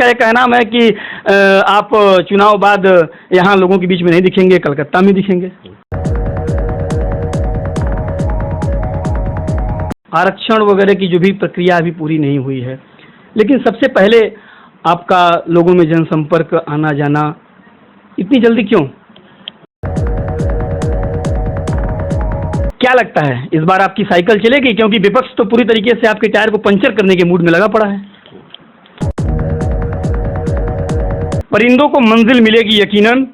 का ये कहना है कि आप चुनाव बाद यहाँ लोगों के बीच में नहीं दिखेंगे, कलकत्ता में दिखेंगे। आरक्षण वगैरह की जो भी प्रक्रिया अभी पूरी नहीं हुई है, लेकिन सबसे पहले आपका लोगों में जनसंपर्क आना जाना इतनी जल्दी क्यों? क्या लगता है इस बार आपकी साइकिल चलेगी? क्योंकि विपक्ष तो पूरी तरीके से आपके टायर को पंचर करने के मूड में लगा पड़ा है। परिंदों को मंजिल मिलेगी यकीनन,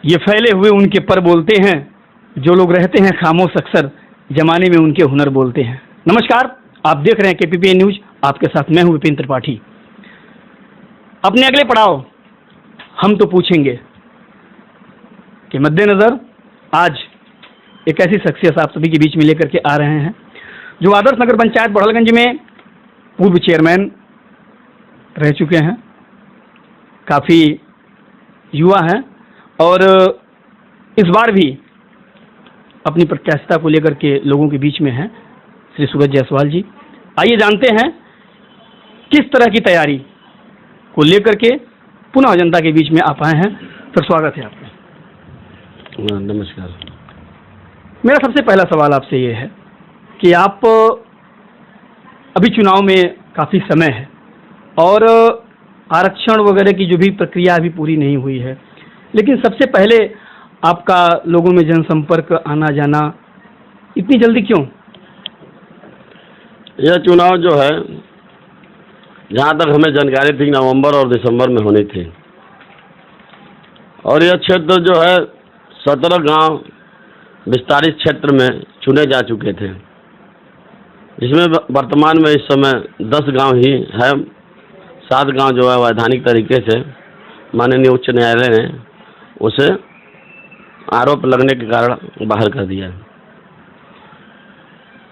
ये फैले हुए उनके पर बोलते हैं, जो लोग रहते हैं खामोश अक्सर जमाने में उनके हुनर बोलते हैं। नमस्कार, आप देख रहे हैं KPPN न्यूज, आपके साथ मैं हूं विपिन त्रिपाठी। अपने अगले पड़ाव हम तो पूछेंगे कि मद्देनजर आज एक ऐसी शख्सियत आप सभी के बीच में लेकर के आ रहे हैं जो आदर्श नगर पंचायत बड़हलगंज में पूर्व चेयरमैन रह चुके हैं, काफ़ी युवा हैं और इस बार भी अपनी प्रत्याशिता को लेकर के लोगों के बीच में हैं, श्री सूरज जायसवाल जी। आइए जानते हैं किस तरह की तैयारी को लेकर के पुनः जनता के बीच में आप आए हैं। सर, स्वागत है आपका। नमस्कार। मेरा सबसे पहला सवाल आपसे ये है कि आप अभी चुनाव में काफ़ी समय है और आरक्षण वगैरह की जो भी प्रक्रिया अभी पूरी नहीं हुई है, लेकिन सबसे पहले आपका लोगों में जनसंपर्क आना जाना इतनी जल्दी क्यों? यह चुनाव जो है, जहाँ तक हमें जानकारी थी, नवंबर और दिसंबर में होनी थी और यह क्षेत्र जो है 17 गांव विस्तारित क्षेत्र में चुने जा चुके थे, जिसमें वर्तमान में इस समय 10 गांव ही है। 7 गांव जो है वैधानिक तरीके से माननीय उच्च न्यायालय ने उसे आरोप लगने के कारण बाहर कर दिया।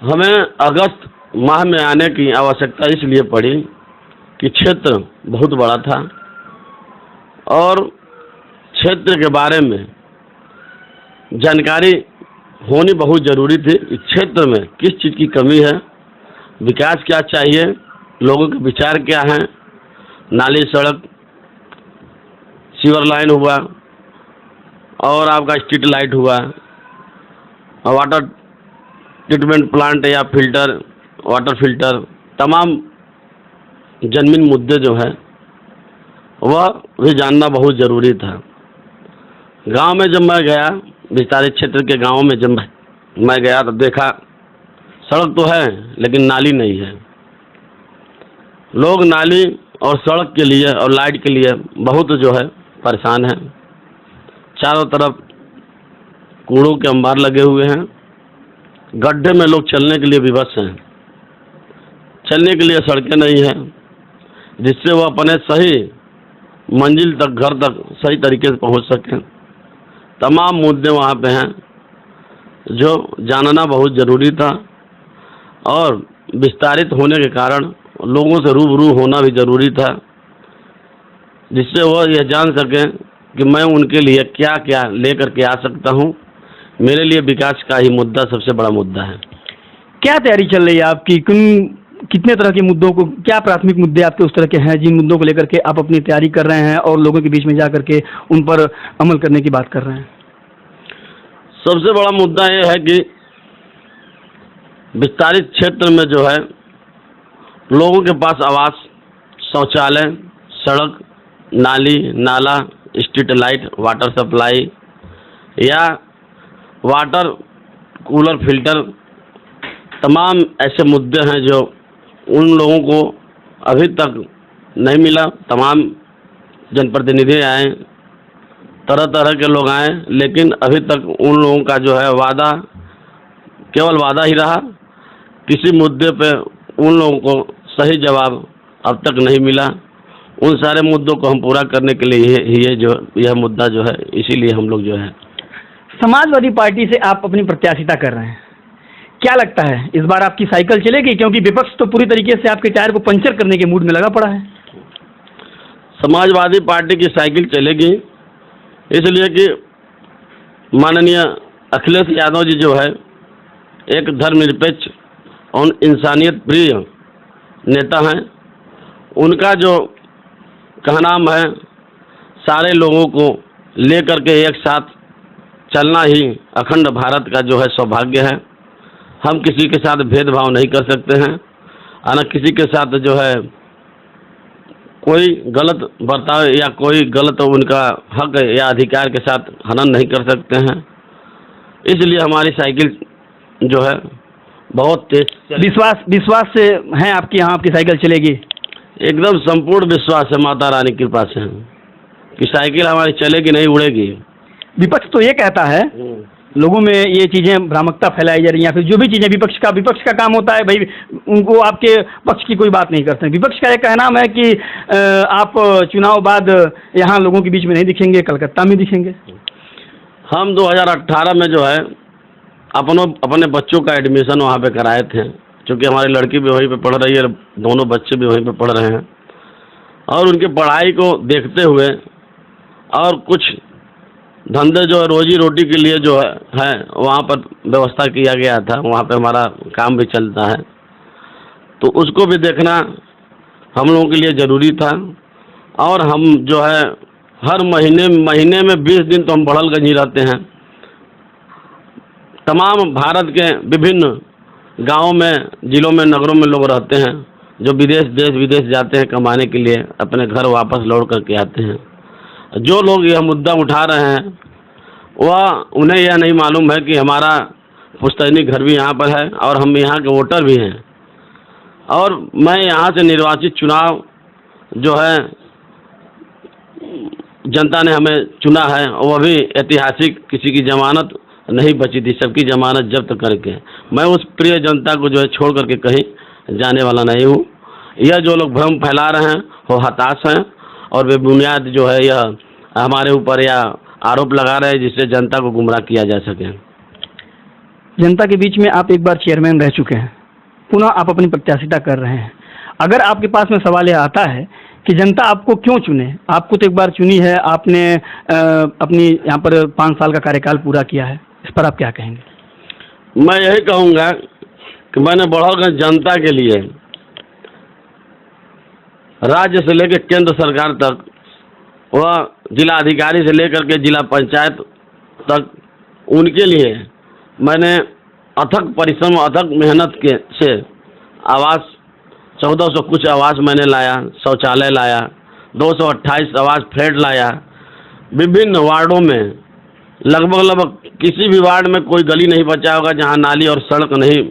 हमें अगस्त माह में आने की आवश्यकता इसलिए पड़ी कि क्षेत्र बहुत बड़ा था और क्षेत्र के बारे में जानकारी होनी बहुत ज़रूरी थी। इस क्षेत्र में किस चीज़ की कमी है, विकास क्या चाहिए, लोगों के विचार क्या हैं, नाली, सड़क, सीवर लाइन हुआ और आपका स्ट्रीट लाइट हुआ, वाटर ट्रीटमेंट प्लांट या फिल्टर, वाटर फिल्टर, तमाम जमीन मुद्दे जो हैं वह भी जानना बहुत ज़रूरी था। गांव में जब मैं गया, विस्तारित क्षेत्र के गांवों में जब मैं गया तो देखा सड़क तो है लेकिन नाली नहीं है। लोग नाली और सड़क के लिए और लाइट के लिए बहुत जो है परेशान हैं। चारों तरफ कूड़ों के अंबार लगे हुए हैं, गड्ढे में लोग चलने के लिए विवश हैं, चलने के लिए सड़कें नहीं हैं जिससे वो अपने सही मंजिल तक, घर तक सही तरीके से पहुंच सकें। तमाम मुद्दे वहाँ पे हैं जो जानना बहुत ज़रूरी था और विस्तारित होने के कारण लोगों से रूबरू होना भी ज़रूरी था, जिससे वो यह जान सकें कि मैं उनके लिए क्या क्या लेकर के आ सकता हूँ। मेरे लिए विकास का ही मुद्दा सबसे बड़ा मुद्दा है। क्या तैयारी चल रही है आपकी? कितने तरह के मुद्दों को, क्या प्राथमिक मुद्दे आपके उस तरह के हैं जिन मुद्दों को लेकर के आप अपनी तैयारी कर रहे हैं और लोगों के बीच में जा करके उन पर अमल करने की बात कर रहे हैं? सबसे बड़ा मुद्दा ये है कि विस्तारित क्षेत्र में जो है लोगों के पास आवास, शौचालय, सड़क, नाली, नाला, स्ट्रीट लाइट, वाटर सप्लाई या वाटर कूलर, फिल्टर, तमाम ऐसे मुद्दे हैं जो उन लोगों को अभी तक नहीं मिला। तमाम जनप्रतिनिधि आए, तरह तरह के लोग आए, लेकिन अभी तक उन लोगों का जो है वादा केवल वादा ही रहा। किसी मुद्दे पे उन लोगों को सही जवाब अब तक नहीं मिला। उन सारे मुद्दों को हम पूरा करने के लिए यह मुद्दा जो है, इसीलिए हम लोग जो है। समाजवादी पार्टी से आप अपनी प्रत्याशिता कर रहे हैं, क्या लगता है इस बार आपकी साइकिल चलेगी? क्योंकि विपक्ष तो पूरी तरीके से आपके टायर को पंचर करने के मूड में लगा पड़ा है। समाजवादी पार्टी की साइकिल चलेगी इसलिए कि माननीय अखिलेश यादव जी जो है एक धर्मनिरपेक्ष और इंसानियत प्रिय नेता हैं। उनका जो कहनाम है सारे लोगों को लेकर के एक साथ चलना ही अखंड भारत का जो है सौभाग्य है। हम किसी के साथ भेदभाव नहीं कर सकते हैं, और न किसी के साथ जो है कोई गलत बर्ताव या कोई गलत उनका हक या अधिकार के साथ हनन नहीं कर सकते हैं। इसलिए हमारी साइकिल जो है बहुत तेज विश्वास से है आपके यहाँ आपकी साइकिल चलेगी? एकदम संपूर्ण विश्वास है माता रानी की कृपा से कि साइकिल हमारी चलेगी, नहीं उड़ेगी। विपक्ष तो ये कहता है, लोगों में ये चीज़ें भ्रामकता फैलाई जा रही है, या फिर जो भी चीज़ें विपक्ष का काम होता है भाई, उनको आपके पक्ष की कोई बात नहीं करते हैं। विपक्ष का ये कहना है कि आप चुनाव बाद यहाँ लोगों के बीच में नहीं दिखेंगे, कलकत्ता में दिखेंगे। हम 2018 में जो है अपने बच्चों का एडमिशन वहाँ पे कराए थे, क्योंकि हमारी लड़की भी वहीं पे पढ़ रही है, दोनों बच्चे भी वहीं पे पढ़ रहे हैं, और उनकी पढ़ाई को देखते हुए और कुछ धंधे जो है रोजी रोटी के लिए जो है वहाँ पर व्यवस्था किया गया था, वहाँ पे हमारा काम भी चलता है, तो उसको भी देखना हम लोगों के लिए ज़रूरी था। और हम जो है हर महीने में 20 दिन तो हम बड़हलगंज ही रहते हैं। तमाम भारत के विभिन्न गांवों में, जिलों में, नगरों में लोग रहते हैं जो देश विदेश जाते हैं कमाने के लिए, अपने घर वापस लौट करके आते हैं। जो लोग यह मुद्दा उठा रहे हैं उन्हें यह नहीं मालूम है कि हमारा पुश्तैनी घर भी यहाँ पर है और हम यहाँ के वोटर भी हैं, और मैं यहाँ से निर्वाचित चुनाव जो है जनता ने हमें चुना है, वह भी ऐतिहासिक, किसी की जमानत नहीं बची थी, सबकी जमानत जब्त करके। मैं उस प्रिय जनता को जो है छोड़ करके कहीं जाने वाला नहीं हूँ। यह जो लोग भ्रम फैला रहे हैं वो हताश हैं और बेबुनियाद जो है यह हमारे ऊपर या आरोप लगा रहे हैं जिससे जनता को गुमराह किया जा सके। जनता के बीच में आप एक बार चेयरमैन रह चुके हैं, पुनः आप अपनी प्रत्याशिता कर रहे हैं। अगर आपके पास में सवाल यह आता है कि जनता आपको क्यों चुने, आपको तो एक बार चुनी है, आपने अपनी यहाँ पर 5 साल का कार्यकाल पूरा किया है, इस पर आप क्या कहेंगे? मैं यही कहूँगा कि मैंने बड़हलगंज जनता के लिए राज्य से लेकर केंद्र सरकार तक, वह जिला अधिकारी से लेकर के जिला पंचायत तक, उनके लिए मैंने अथक परिश्रम, अथक मेहनत के से आवास 1400 कुछ आवास मैंने लाया, शौचालय लाया, 228 आवास फ्लैट लाया। विभिन्न वार्डों में लगभग किसी भी वार्ड में कोई गली नहीं बचा होगा जहां नाली और सड़क नहीं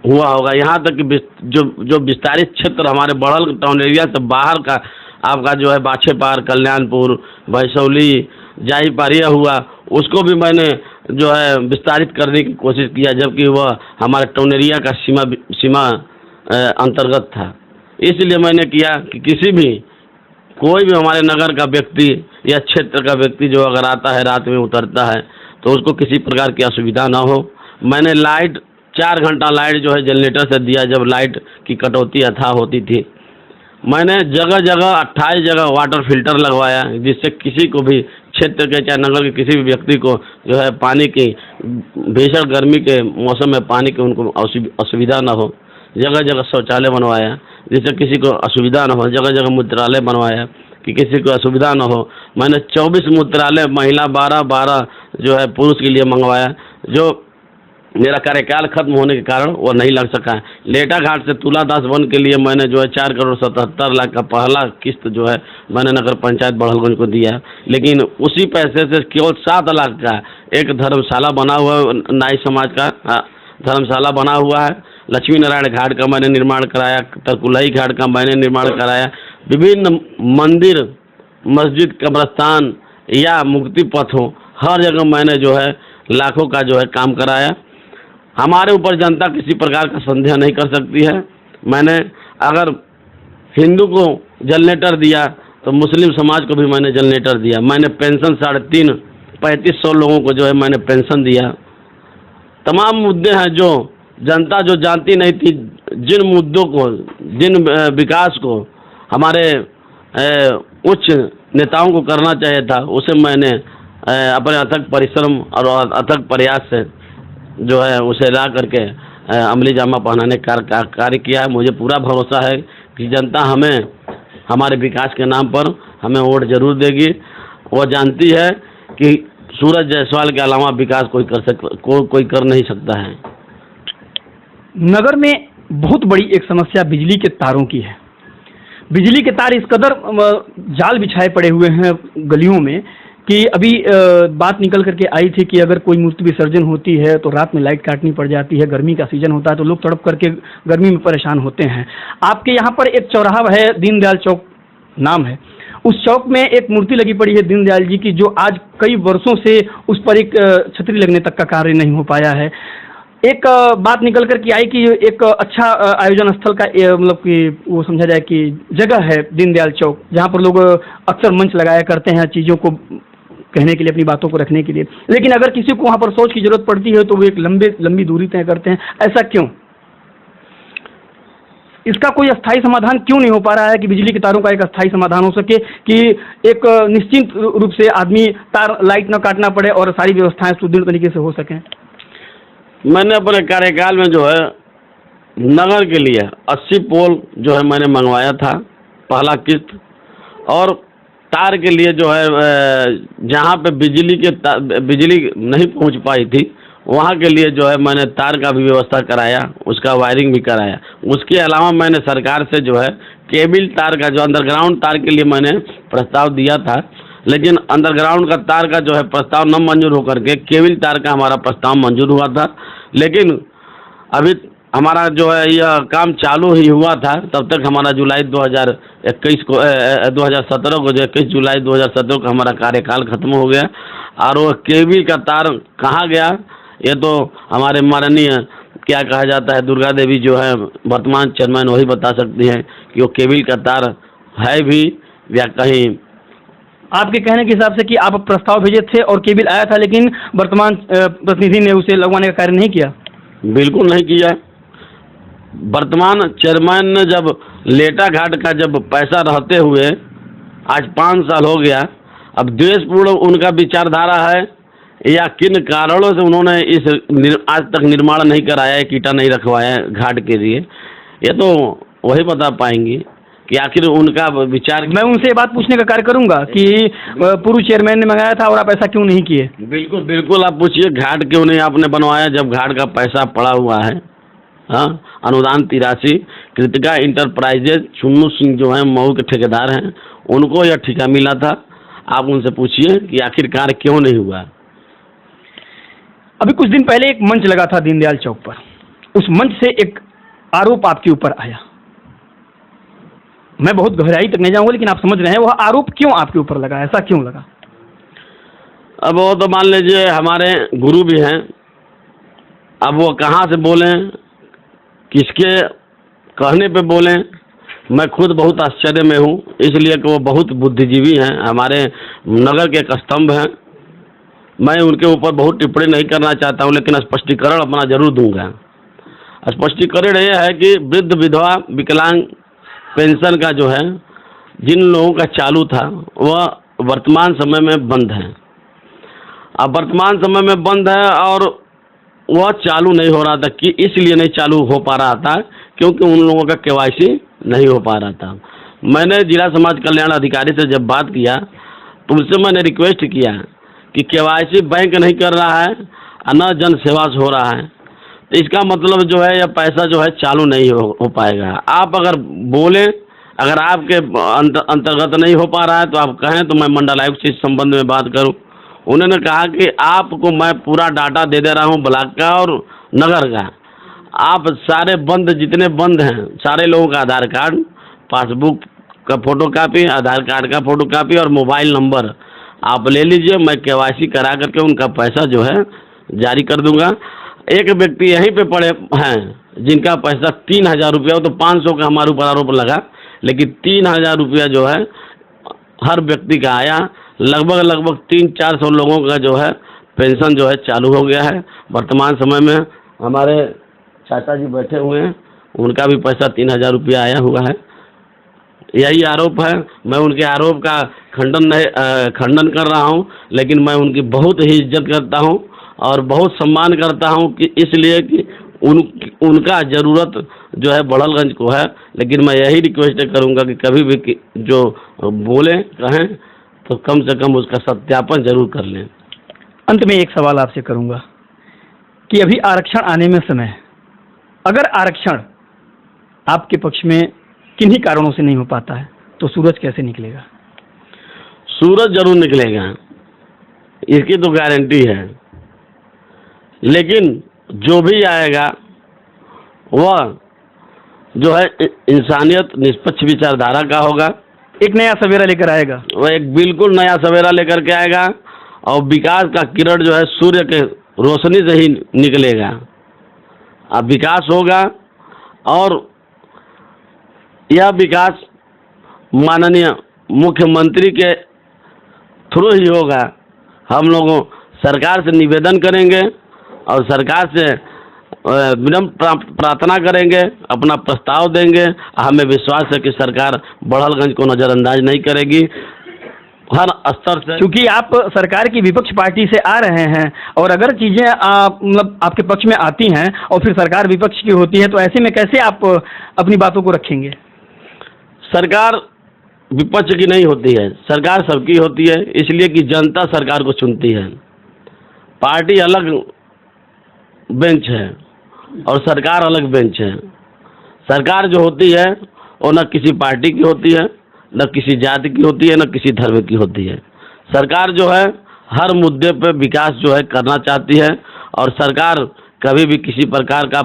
हुआ होगा। यहाँ तक कि जो विस्तारित क्षेत्र हमारे बड़हल टाउन एरिया से बाहर का आपका जो है बाछेपार, कल्याणपुर, भैसौली, जाईपारिया हुआ, उसको भी मैंने जो है विस्तारित करने की कोशिश किया, जबकि वह हमारे टाउन एरिया का सीमा अंतर्गत था। इसलिए मैंने किया कि कोई भी हमारे नगर का व्यक्ति या क्षेत्र का व्यक्ति जो अगर आता है, रात में उतरता है, तो उसको किसी प्रकार की असुविधा ना हो। मैंने लाइट 4 घंटा लाइट जो है जनरेटर से दिया जब लाइट की कटौती अथाह होती थी। मैंने जगह जगह 28 जगह वाटर फिल्टर लगवाया, जिससे किसी को भी क्षेत्र के चाहे नगर के किसी भी व्यक्ति को जो है पानी की भीषण गर्मी के मौसम में पानी की उनको असुविधा ना हो। जगह जगह शौचालय बनवाया जिससे किसी को असुविधा न हो। जगह जगह मूत्रालय बनवाया कि किसी को असुविधा न हो। मैंने 24 मूत्रालय महिला, 12 जो है पुरुष के लिए मंगवाया, जो मेरा कार्यकाल खत्म होने के कारण वो नहीं लग सका है। लेटा घाट से तुलादास वन के लिए मैंने जो है 4 करोड़ 77 लाख का पहला किस्त जो है मैंने नगर पंचायत बड़हलगंज को दिया, लेकिन उसी पैसे से केवल 7 लाख का एक धर्मशाला बना हुआ है, नाई समाज का धर्मशाला बना हुआ है। लक्ष्मी नारायण घाट का मैंने निर्माण कराया, तरकुलही घाट का मैंने निर्माण कराया। विभिन्न मंदिर, मस्जिद, कब्रस्तान या मुक्ति पथों, हर जगह मैंने जो है लाखों का जो है काम कराया। हमारे ऊपर जनता किसी प्रकार का संदेह नहीं कर सकती है। मैंने अगर हिंदू को जनरेटर दिया तो मुस्लिम समाज को भी मैंने जनरेटर दिया। मैंने पेंशन 3500 लोगों को जो है मैंने पेंशन दिया। तमाम मुद्दे हैं जो जनता जो जानती नहीं थी, जिन मुद्दों को, जिन विकास को हमारे उच्च नेताओं को करना चाहिए था, उसे मैंने अपने अथक परिश्रम और अथक प्रयास से जो है उसे ला करके अमली जामा पहनाने का कार्य किया है। मुझे पूरा भरोसा है कि जनता हमें हमारे विकास के नाम पर हमें वोट जरूर देगी। वो जानती है कि सूरज जायसवाल के अलावा विकास कोई कर नहीं सकता है। नगर में बहुत बड़ी एक समस्या बिजली के तारों की है। बिजली के तार इस कदर जाल बिछाए पड़े हुए हैं गलियों में कि अभी बात निकल करके आई थी कि अगर कोई मूर्ति विसर्जन होती है तो रात में लाइट काटनी पड़ जाती है। गर्मी का सीजन होता है तो लोग तड़प करके गर्मी में परेशान होते हैं। आपके यहाँ पर एक चौराहा है, दीनदयाल चौक नाम है, उस चौक में एक मूर्ति लगी पड़ी है दीनदयाल जी की, जो आज कई वर्षों से उस पर एक छतरी लगने तक का कार्य नहीं हो पाया है। एक बात निकल कर के आई कि एक अच्छा आयोजन स्थल का मतलब कि वो समझा जाए कि जगह है दीनदयाल चौक, जहाँ पर लोग अक्सर मंच लगाया करते हैं चीज़ों को कहने के लिए, अपनी बातों को रखने के लिए। लेकिन अगर किसी को वहाँ पर सोच की जरूरत पड़ती है तो वो एक लंबी दूरी तय करते हैं। ऐसा क्यों? इसका कोई अस्थायी समाधान क्यों नहीं हो पा रहा है कि बिजली के तारों का एक अस्थायी समाधान हो सके कि एक निश्चित रूप से आदमी तार लाइट न काटना पड़े और सारी व्यवस्थाएं सुदृढ़ तरीके से हो सकें? मैंने अपने कार्यकाल में जो है नगर के लिए 80 पोल जो है मैंने मंगवाया था, पहला किस्त। और तार के लिए जो है जहाँ पे बिजली नहीं पहुँच पाई थी वहाँ के लिए जो है मैंने तार का भी व्यवस्था कराया, उसका वायरिंग भी कराया। उसके अलावा मैंने सरकार से जो है केबल तार का, जो अंडरग्राउंड तार के लिए मैंने प्रस्ताव दिया था, लेकिन अंडरग्राउंड का तार का जो है प्रस्ताव न मंजूर होकर के केबल तार का हमारा प्रस्ताव मंजूर हुआ था। लेकिन अभी हमारा जो है यह काम चालू ही हुआ था, तब तक हमारा जुलाई 2021 को 2017 को जो 21 जुलाई 2017 को हमारा कार्यकाल खत्म हो गया। और वो केबल का तार कहाँ गया ये तो हमारे माननीय क्या कहा जाता है दुर्गा देवी जो है वर्तमान चेयरमैन वही बता सकती हैं कि वो केबल का तार है भी या कहीं। आपके कहने के हिसाब से कि आप प्रस्ताव भेजे थे और केबल आया था, लेकिन वर्तमान प्रतिनिधि ने उसे लगवाने का कार्य नहीं किया? बिल्कुल नहीं किया। वर्तमान चेयरमैन ने जब लेटा घाट का जब पैसा रहते हुए आज 5 साल हो गया, अब द्वेषपूर्ण उनका विचारधारा है या किन कारणों से उन्होंने आज तक निर्माण नहीं कराया है, ईंटा नहीं रखवाया घाट के लिए, ये तो वही बता पाएंगी कि आखिर उनका विचार। मैं उनसे ये बात पूछने का कार्य करूंगा कि पूर्व चेयरमैन ने मंगाया था और आप ऐसा क्यों नहीं किए? बिल्कुल बिल्कुल, आप पूछिए घाट क्यों नहीं आपने बनवाया जब घाट का पैसा पड़ा हुआ है। हाँ, अनुदान 83 कृतिका इंटरप्राइजेज चुन्नू सिंह जो है मऊ के ठेकेदार हैं, उनको यह ठेका मिला था। आप उनसे पूछिए कि आखिरकार क्यों नहीं हुआ। अभी कुछ दिन पहले एक मंच लगा था दीनदयाल चौक पर, उस मंच से एक आरोप आपके ऊपर आया। मैं बहुत गहराई तक नहीं जाऊंगा, लेकिन आप समझ रहे हैं वह आरोप क्यों आपके ऊपर लगा, ऐसा क्यों लगा? अब वो तो मान लीजिए हमारे गुरु भी हैं, अब वो कहाँ से बोलें, किसके कहने पे बोलें, मैं खुद बहुत आश्चर्य में हूँ, इसलिए कि वो बहुत बुद्धिजीवी हैं, हमारे नगर के एक स्तंभ हैं। मैं उनके ऊपर बहुत टिप्पणी नहीं करना चाहता हूँ, लेकिन स्पष्टीकरण अपना जरूर दूंगा। स्पष्टीकरण यह है कि वृद्ध विधवा विकलांग पेंशन का जो है जिन लोगों का चालू था वह वर्तमान समय में बंद है। अब वर्तमान समय में बंद है और वह चालू नहीं हो रहा था कि इसलिए नहीं चालू हो पा रहा था क्योंकि उन लोगों का KYC नहीं हो पा रहा था। मैंने जिला समाज कल्याण अधिकारी से जब बात किया तो उनसे मैंने रिक्वेस्ट किया कि KYC बैंक नहीं कर रहा है और न जन सेवा से हो रहा है, तो इसका मतलब जो है यह पैसा जो है चालू नहीं हो पाएगा। आप अगर बोलें, अगर आपके अंतर्गत नहीं हो पा रहा है तो आप कहें तो मैं मंडल आयुक्त से इस संबंध में बात करूं। उन्होंने कहा कि आपको मैं पूरा डाटा दे दे रहा हूं ब्लॉक का और नगर का, आप सारे बंद जितने बंद हैं सारे लोगों का आधार कार्ड, पासबुक का फोटोकॉपी, आधार कार्ड का फोटोकॉपी और मोबाइल नंबर आप ले लीजिए, मैं KYC करा करके उनका पैसा जो है जारी कर दूंगा। एक व्यक्ति यहीं पे पड़े हैं जिनका पैसा 3000 रुपया, तो 500 का हमारे ऊपर आरोप लगा, लेकिन 3000 रुपया जो है हर व्यक्ति का आया। लगभग 300-400 लोगों का जो है पेंशन जो है चालू हो गया है। वर्तमान समय में हमारे चाचा जी बैठे हुए हैं, उनका भी पैसा 3000 रुपया आया हुआ है। यही आरोप है। मैं उनके आरोप का खंडन कर रहा हूं, लेकिन मैं उनकी बहुत ही इज्जत करता हूं और बहुत सम्मान करता हूं कि इसलिए कि उनका ज़रूरत जो है बड़हलगंज को है। लेकिन मैं यही रिक्वेस्ट करूंगा कि कभी भी जो बोलें कहें तो कम से कम उसका सत्यापन जरूर कर लें। अंत में एक सवाल आपसे करूंगा कि अभी आरक्षण आने में समय है, अगर आरक्षण आपके पक्ष में किन्हीं कारणों से नहीं हो पाता है तो सूरज कैसे निकलेगा? सूरज जरूर निकलेगा, इसकी तो गारंटी है। लेकिन जो भी आएगा वह जो है इंसानियत निष्पक्ष विचारधारा का होगा, एक नया सवेरा लेकर आएगा। वह एक बिल्कुल नया सवेरा लेकर के आएगा और विकास का किरण जो है सूर्य के रोशनी से ही निकलेगा। अब विकास होगा और यह विकास माननीय मुख्यमंत्री के थ्रू ही होगा। हम लोगों सरकार से निवेदन करेंगे और सरकार से विनम्र प्रार्थना करेंगे, अपना प्रस्ताव देंगे। हमें विश्वास है कि सरकार बड़हलगंज को नज़रअंदाज नहीं करेगी हर स्तर से। क्योंकि आप सरकार की विपक्ष पार्टी से आ रहे हैं और अगर चीज़ें मतलब आपके पक्ष में आती हैं और फिर सरकार विपक्ष की होती है तो ऐसे में कैसे आप अपनी बातों को रखेंगे? सरकार विपक्ष की नहीं होती है, सरकार सबकी होती है, इसलिए कि जनता सरकार को चुनती है। पार्टी अलग बेंच है और सरकार अलग बेंच है। सरकार जो होती है वो न किसी पार्टी की होती है, न किसी जाति की होती है, न किसी धर्म की होती है। सरकार जो है हर मुद्दे पर विकास जो है करना चाहती है और सरकार कभी भी किसी प्रकार का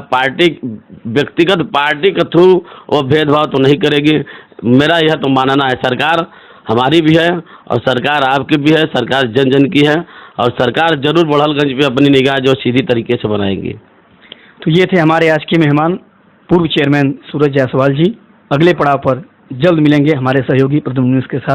व्यक्तिगत पार्टी के थ्रू वो भेदभाव तो नहीं करेगी। मेरा यह तो मानना है, सरकार हमारी भी है और सरकार आपकी भी है, सरकार जन जन की है और सरकार जरूर बड़हलगंज पे अपनी निगाह जो सीधी तरीके से बनाएगी। तो ये थे हमारे आज के मेहमान पूर्व चेयरमैन सूरज जायसवाल जी। अगले पड़ाव पर जल्द मिलेंगे हमारे सहयोगी प्रद्युम्न न्यूज़ के साथ।